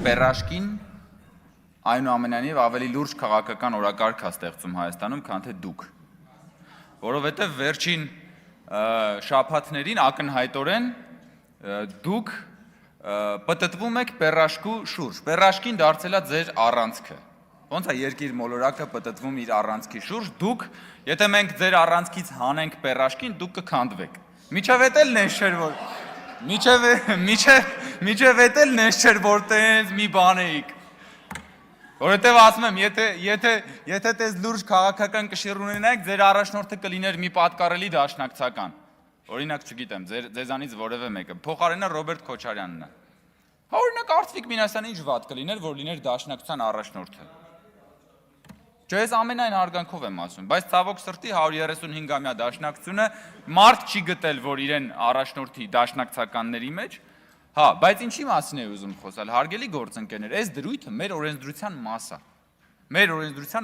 Պերաշկին այնուամենայնիվ ավելի լուրջ քաղաքական օրակարգ է ստեղծում Հայաստանում, քան թե դուք։ Որովհետև վերջին շաբաթներին ակնհայտորեն դուք պտտվում եք պերաշկու շուրջ։ Պերաշկին դարձել է ձեր առանցքը։ Ոնց է երկիր մոլորակը պտտվում իր առանցքի շուրջ, դուք, եթե մենք ձեր առանցքից հանենք պերաշկին, դուք կքանդվեք։ Միջև էդ էլ նես չէր, որ միջև էդ էլ նես չէր, որ տենց մի բան էիք։ Որովհետև ասում եմ, եթե տես լուրջ քաղաքական կշիռ ունենայիք, ձեր առաջնորդը կլիներ մի պատկառելի դաշնակցական։ Օրինակ, չգիտեմ, ձեզանից որևէ մեկը, փոխարենը Ռոբերտ Քոչարյանն է։ Օրինակ Արծվիկ Մինասյանը ինչ վատ կլիներ, որ լիներ դաշնակցության առաջնորդը։ Չէ, ես ամենայն հարգանքով եմ ասում, բայց ցավոք սրտի 135-ամյա դաշնակցությունը մարդ չի գտել, որ իրեն առաջնորդի դաշնակցականների մեջ, հա, բայց ինչի մասին է ուզում խոսալ, հարգելի գործընկերներ, այս դրույթը մեր օրենսդրության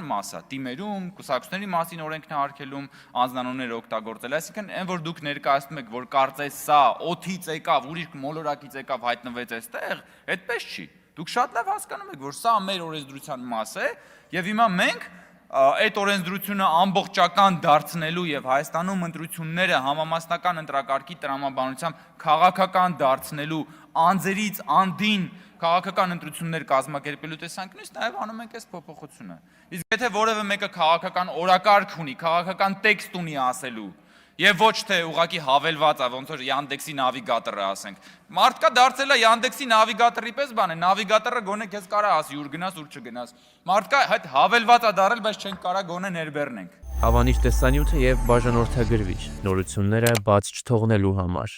մաս է, տիմերում, կուսակցությունների մասին օրենքն է արգելում, անձնանուններ օգտագործել, այսինքն այն, որ դուք ներկայացնում եք, որ կարծես սա օդից եկավ, ուրիշ մոլորակից եկավ, հայտնվեց այստեղ, այդպես չի։ Դուք շատ լավ հասկանում եք, որ սա մեր օրենսդրության մաս է, եւ հիմա մենք այդ օրենսդրությունը ամբողջական դարձնելու եւ Հայաստանում ընտրությունները համամասնական ընտրակարգի տրամաբանությամբ քաղաքական դարձնելու անձերից անդին քաղաքական ընտրություններ կազմակերպելու տեսանկյունից նաեւ անում ենք այս փոփոխությունը։ Իսկ եթե որևէ մեկը քաղաքական օրակարգ ունի, քաղաքական տեքստ ունի ասելու եւ ոչ թե ուղղակի հավելված է, ոնց որ Yandex-ի նավիգատորը ասենք։ Մարդկա դարձել է Yandex-ի նավիգատորի պես բան է, նավիգատորը գոնե քեզ կարա ասի ուր գնաս, ուր չգնաս։ Մարդկա այդ հավելված է դարել, բայց չենք կարա գոնե ներբեռնենք։ Հավանիչ տեսանյութը եւ բաժանորդագրվիչ նորությունները բաց չթողնելու համար։